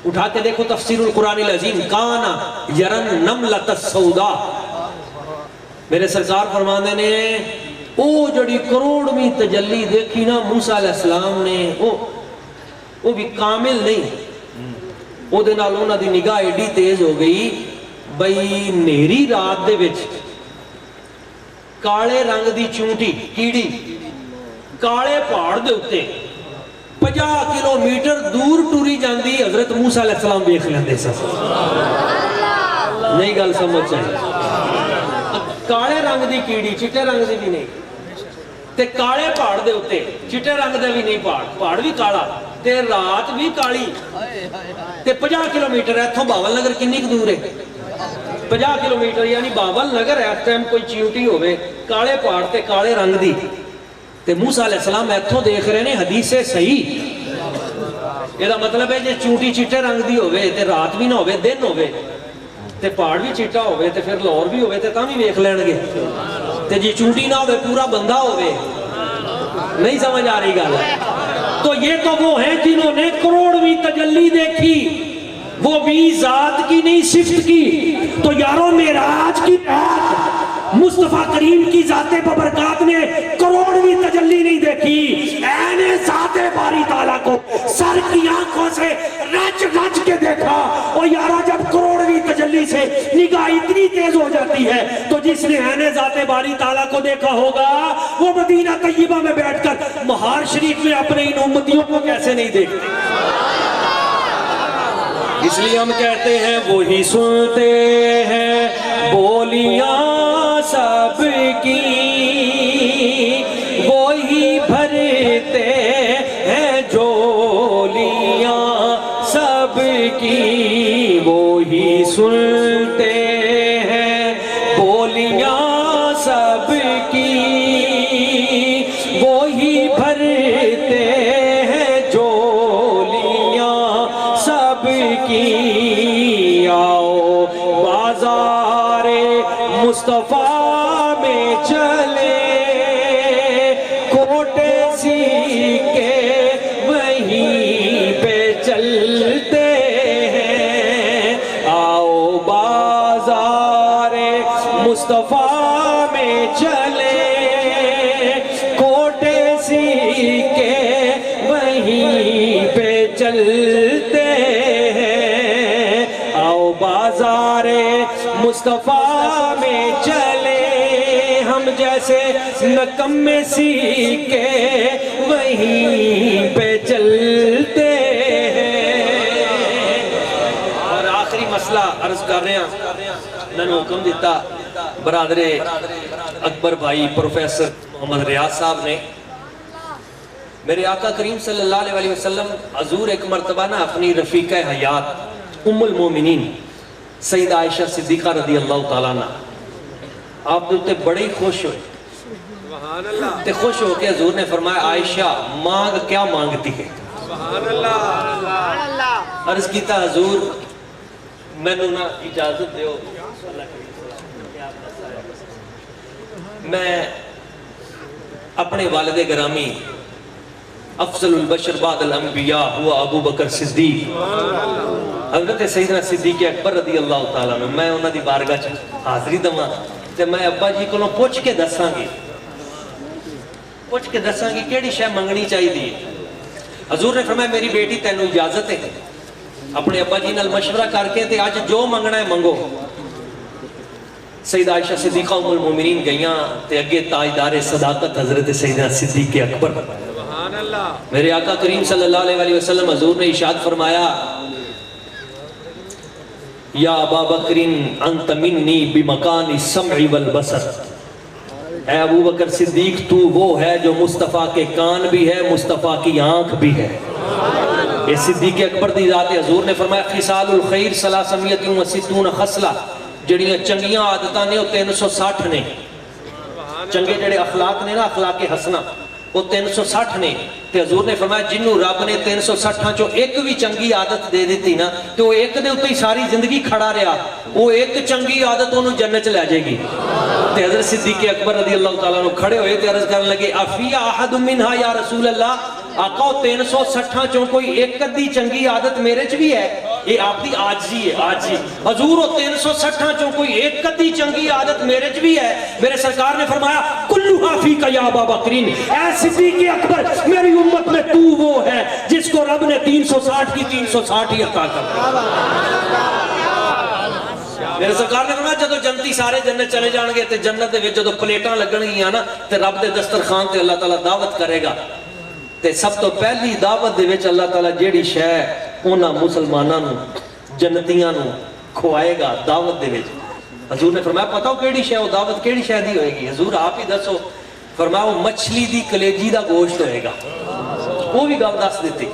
اٹھا کے دیکھو تفسیر القرآن العظیم کانا یرن نملۃ السودا میرے سرکار فرماندے نے وہ جڑی کروڑویں تجلی دیکھی نا موسیٰ علیہ السلام نے وہ بھی کامل نہیں وہ دے نال انہاں دی نگاہ ایڈی تیز ہو گئی بھئی نیری رات دے وچ کالے رنگ دی چونٹی کیڑی کالے پہاڑ دے اتے 50 کلومیٹر دور ٹوری جاندی حضرت موسیٰ علیہ السلام دیکھ لیندے سن نہیں گل سمجھ چاہیے کالے رنگ دی کیڑی چٹے رنگ دی بھی نہیں تے کالے پہاڑ دے اتے چٹے رنگ دے بھی نہیں پہاڑ بھی کالا تے رات بھی کالی تے 50 کلومیٹر ہے اتھوں باول نگر کنی کی دور ہے 50 کلومیٹر یعنی باول نگر ہے اس ٹائم کوئی چیوٹی ہوئے کالے پہاڑ تے کالے رنگ دی تے موسیٰ علیہ السلام اتھوں دیکھ رہے نے حدیث صحیح یہ دا مطلب ہے جے چونٹی چٹے رنگ دی ہوئے تے رات بھی نہ ہوئے دن ہوئے تے پہاڑ بھی چٹا ہوئے تے پھر لاہور بھی ہوئے تے تاں بھی ویکھ لین گے تے جی چونٹی نہ ہوئے پورا بندہ ہوئے نہیں سمجھ آ رہی گل تو یہ تو وہ ہیں جنہوں نے کروڑویں تجلی دیکھی وہ بھی ذات کی نہیں صفت کی تو یاروں معراج کی رات مصطفیٰ کریم کی ذات ببرکات نے کروڑویں تجلی نہیں دیکھی عین ذات باری تعالیٰ کو سر کی آنکھوں سے رچ رچ کے دیکھا اور یارا جب کروڑویں تجلی سے نگاہ اتنی تیز ہو جاتی ہے تو جس نے عین ذات باری تعالیٰ کو دیکھا ہوگا وہ مدینہ طیبہ میں بیٹھ کر مہار شریف میں اپنے ان امتیوں کو کیسے نہیں دیکھتے اس لیے ہم کہتے ہیں وہی سنتے ہیں بولیاں سب کی وہی بھرتے ہیں جولیاں سب کی وہی سنتے ہیں بولیاں سب کی وہی بھرتے ہیں جولیاں سب کی آؤ بازار مصطفیٰ میں چلے کوٹے سی کے وہیں پہ چلتے ہیں آؤ بازار مصطفیٰ میں چلے کوٹے سی کے وہیں پہ چلتے ہیں آؤ بازار مصطفیٰ میں چلے ہم جیسے نکمے سی کے وہیں پہ چلتے ہیں اور آخری مسئلہ عرض کر رہے ہیں میں نے حکم دیتا برادر اکبر بھائی پروفیسر محمد ریاض صاحب نے میرے آقا کریم صلی اللہ علیہ وسلم حضور ایک مرتبہ نا اپنی رفیقہ حیات ام المومنین سید عائشہ صدیقہ رضی اللہ تعالیٰ عنہ آپ دوتے بڑے ہی خوش ہوئے تے خوش ہو کے حضور نے فرمایا عائشہ مانگ کیا مانگتی ہے عرض کیتا حضور میں نے نا اجازت دیو میں اپنے والد گرامی افضل البشر بعد الانبیاء ہوا ابو بکر صدیق حضرت سیدنا صدیق اکبر رضی اللہ تعالیٰ عنہ میں انہاں دی بارگاہ چ حاضری دواں تے میں ابا جی کولوں پوچھ کے دساں گی کیڑی شے منگنی چاہیے حضور نے فرمایا میری بیٹی تینوں اجازت ہے اپنے ابا جی نال مشورہ کر کے تے اج جو منگنا ہے منگو. سیدہ عائشہ صدیقہ ام المومنین گئیاں تے اگے تاجدار صداقت حضرت سیدنا صدیق اکبر. سبحان اللہ. میرے آقا کریم صلی اللہ علیہ وسلم حضور نے ارشاد فرمایا یا ابا بکرین انت منی بمکان السمع والبصر. اے ابو بکر صدیق تو وہ ہے جو مصطفیٰ کے کان بھی ہے مصطفیٰ کی آنکھ بھی ہے. یہ صدیق اکبر دی ذات. حضور نے فرمایا خصال الخیر 360 خصلہ جڑیاں چنگیاں عادتاں نے وہ 360 نے. چنگے جڑے اخلاق نے نا اخلاق حسنہ وہ 360 نے. تے حضور نے فرمایا جنہوں رب نے 360 چو ایک بھی چنگی عادت دے دیتی نا تو وہ ایک دے اتنے ہی ساری زندگی کھڑا رہا. وہ ایک چنگی عادت انہوں جنت لے جائے گی. تے حضرت صدیق اکبر رضی اللہ تعالیٰ عنہ کھڑے ہوئے تے عرض کرنے لگے افیا احد منہا یا رسول اللہ. آقا 360 چوں کوئی ایک دی چنگی عادت میرے چ بھی ہے. یہ آپ دی آجزی ہے آجزی. حضور وہ 360 چوں کوئی ایک دی چنگی عادت میرے چ بھی ہے. میرے سرکار نے فرمایا کلھا فیک یا ابا بکرین. اے صدیق اکبر میری امت میں تو وہ ہے جس کو رب نے 360 کی 360 ہی عطا کر دی. میرے سرکار نے فرمایا جدو جنتی سارے جنت چلے جان گے تے جنت دے وچ جدو پلیٹاں لگن گیاں نا تے رب دے دسترخوان تے اللہ تعالیٰ دعوت کرے گا. تے سب تو پہلی دعوت دے وچ اللہ تعالیٰ جیڑی شے انہاں مسلماناں نو جنتیاں نو کھوائے گا دعوت دے وچ. حضور نے فرمایا پتہ ہو کیڑی شے وہ دعوت کیڑی شے دی ہوئے گی؟ حضور آپ ہی دسو. فرمایا وہ مچھلی دی کلیجی دا گوشت ہوئے گا. وہ بھی گل دس دیتی.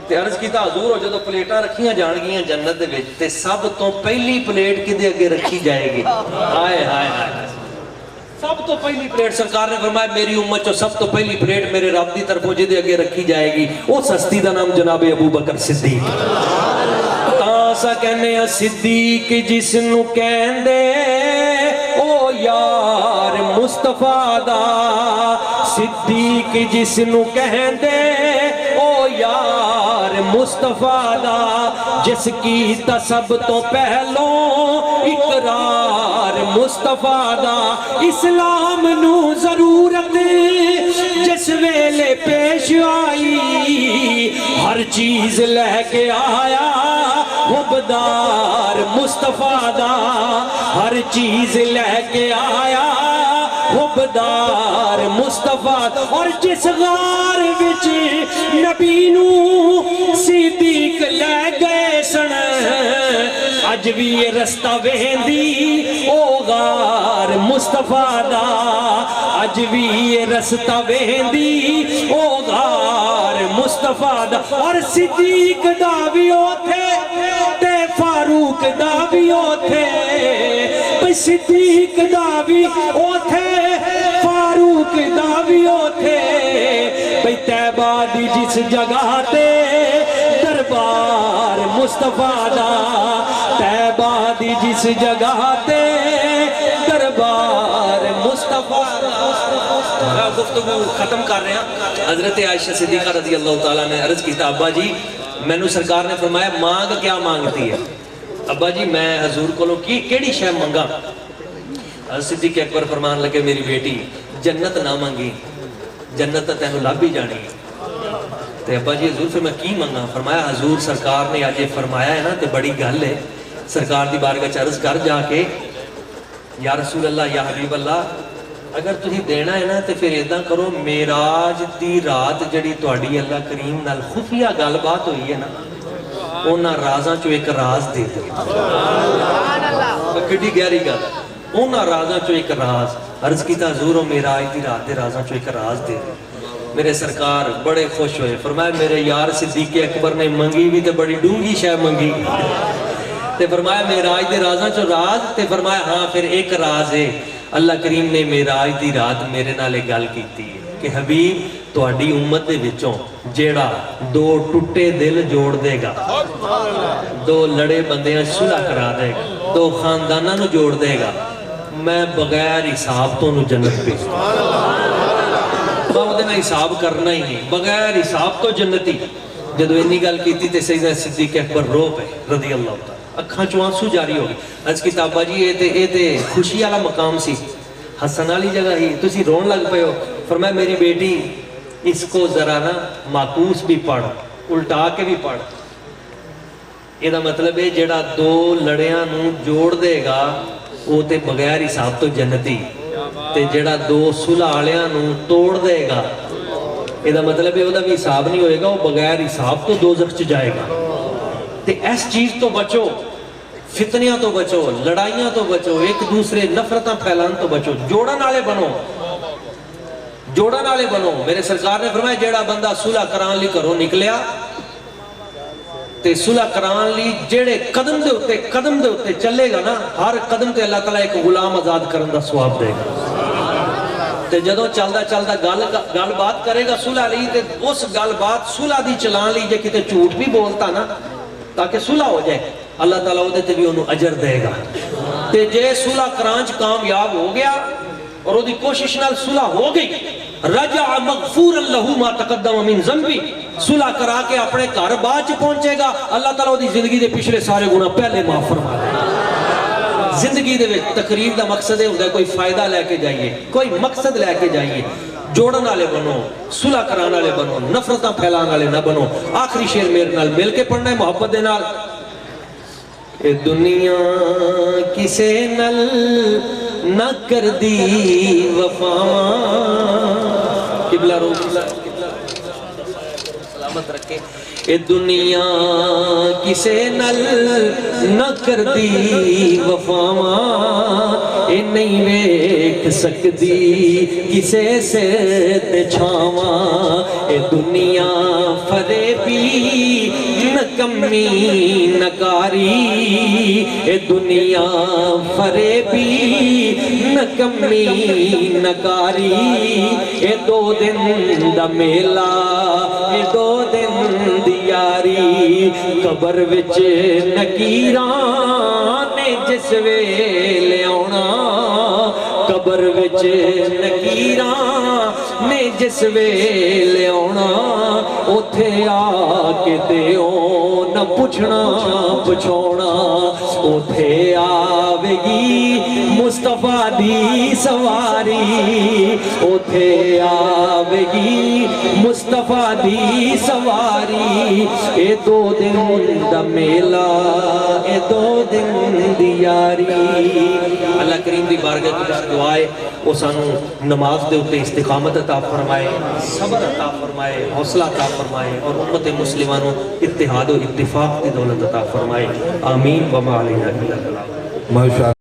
تے عرض کیتا حضور ہو جدو پلیٹاں رکھیاں جان گیاں جنت دے وچ تے سب تو پہلی پلیٹ کدے اگے رکھی جائے گی؟ ہائے ہائے ہائے. سب تو پہلی پلیٹ سرکار نے فرمایا میری امت چو سب تو پہلی پلیٹ میرے رب دی طرفوں جدے اگے رکھی جائے گی اس ہستی دا نام جناب ابو بکر صدیق. تاسا کہنے صدیق جس نو کہندے او یار مصطفیٰ دا. صدیق جس نو کہندے او یار مصطفیٰ دا. جس کی سب تو پہلوں اقرار مصطفیٰ دا. اسلام نو ضرورت جس ویلے پیش آئی ہر چیز لے کے آیا حبدار مصطفیٰ دا. ہر چیز لے کے آیا حبدار مصطفیٰ. اور جس غار وچ نبی نو صدیق لے گئے سن اج بھی یہ رستہ وہندی او غار مصطفیٰ دا. اج بھی یہ رستہ وہندی او غار مصطفیٰ دا. اور صدیق دا بھی اوتھے تے فاروق دا بھی اوتھے. صدیق دا بھی اوتھے فاروق دا بھی اوتھے. بھئی طیبہ دی جس جگہ تے دربار مصطفیٰ دا. طیبہ دی جس جگہ تے دربار مصطفیٰ دا. گفتگو ختم کر رہے ہیں. حضرت عائشہ صدیقہ رضی اللہ تعالیٰ نے عرض کیتا ابا جی مینوں سرکار نے فرمایا مانگ کیا مانگتی ہے؟ ابا جی میں حضور کو کیڑی شے منگا؟ صدیق اکبر فرمان لگے میری بیٹی جنت نہ مانگی جنت تینوں لب ہی جانی. تے ابا جی حضور پھر میں کی منگا؟ فرمایا حضور سرکار نے آج یہ فرمایا ہے نا تے بڑی گل ہے. سرکار دی بارگاہ عرض کر جا کے یا رسول اللہ یا حبیب اللہ اگر تھی دینا ہے نا تے پھر اداں کرو معراج دی رات جڑی تہاڈی اللہ کریم نال خفیہ گل بات ہوئی ہے نا انہاں رازاں چو ایک راز دے دے. کڈی گہری گل. انہاں رازاں چو ایک راز. عرض کیتا حضور و معراج دی رات دے رازاں چو ایک راز دے دے. میرے سرکار بڑے خوش ہوئے. فرمایا میرے یار صدیق اکبر نے منگی بھی تے بڑی ڈونگی شے منگی. تے فرمایا معراج دے رازاں چو راز. تے فرمایا ہاں پھر ایک راز ہے. اللہ کریم نے معراج دی رات میرے نال ایک گل کیتی ہے کہ حبیب تہاڈی امت دے وچوں جیڑا دو ٹوٹے دل جوڑ دے گا دو لڑے بندیاں صلح کرا دے گا دو خانداناں نو جوڑ دے گا میں بغیر حساب تو نو جنت بھیج دوں. میں حساب کرنا ہی نہیں بغیر حساب تو جنتی. جدو انی گل کیتی تے سیدنا صدیق اکبر رو پے رضی اللہ تعالی. اکھاں چوں آنسو جاری ہو گئے. عرض کیتا ابا جی اے تے خوشی والا مقام سی ہسن والی جگہ ہی تسی رون لگ پے ہو. فرمایا میری بیٹی اس کو ذرا نا معکوس بھی پڑھ، الٹا کے بھی پڑھ. یہ مطلب ہے جڑا دو لڑیاں نو جوڑ دے گا وہ تے بغیر حساب تو جنتی، تے جڑا دو صلح والیاں نو توڑ دے گا یہ مطلب ہے وہ بھی حساب نہیں ہوئے گا، وہ بغیر حساب تو دوزخ چ جائے گا. تے اس چیز تو بچو، فتنیاں تو بچو، لڑائیاں تو بچو، ایک دوسرے نفرتاں پھیلان تو بچو، جوڑن والے بنو، جوڑن والے بنو. میرے سرکار نے فرمایا جیڑا بندہ صلح کران لی گھروں نکلیا تے صلح کران لی جیڑے قدم دے اتے چلے گا نا، ہر قدم تے اللہ تعالیٰ ایک غلام آزاد کرن دا ثواب دے گا. تے جدوں چلدا چلدا گل بات کرے گا صلح لی تے اس گل بات صلح دی چلان لی جے کتے جھوٹ بھی بولتا نا تاکہ صلح ہو جائے، اللہ تعالیٰ وہ تے بھی انہوں اجر دے گا. تے جے صلح کرانچ کامیاب ہو گیا اور وہ دی کوشش نال صلح ہو گئی، رجع مغفور اللہ ما تقدم من ذنبی، صلح کرا کے اپنے گھر بعد پہنچے گا، اللہ تعالیٰ وہ دی زندگی دے پچھلے سارے گناہ پہلے معاف فرما دے گا. زندگی دے وچ تقریر دا مقصد ہے ہوتا ہے کوئی فائدہ لے کے جائیے، کوئی مقصد لے کے جائیے، جوڑن والے بنو، صلح کران والے بنو، نفرتاں پھیلان والے نہ بنو. آخری شعر میرے نال مل کے پڑھنا ہے محبت دے نال. اے دنیا کسے نل نہ کر دی وفاواں، قبلہ رو سلامت رکھے. اے دنیا کسے نل نہ کر دی وفاواں، اے نہیں ویکھ سکدی کسے سے تے چھاواں. اے دنیا فریبی نکمی نکاری، اے دنیا فریبی نکمی نکاری. اے دو دن دا میلہ، اے دو دن دی یاری، قبر وچ نکیران نے جس ویلے آنا، قبر وچ نکیران نے جس ویلے آنا، اوتھے آ کے تے نہ پوچھنا پچھونا، اوتھے آوے گی مصطفیٰ دی سواری، اوتھے آوے گی مصطفیٰ دی سواری. اے دو دن دا میلہ، اے دو دن دی یاری. اللہ کریم دی بارگاہ کی دعا ہے وہ سانو نماز دے اوتے استقامت عطا فرمائے، صبر عطا فرمائے، حوصلہ عطا فرمائے، اور امت مسلمانوں اتحاد و اتفاق کی دولت عطا فرمائے. آمین. وما علینا الا البلاغ. ماشاء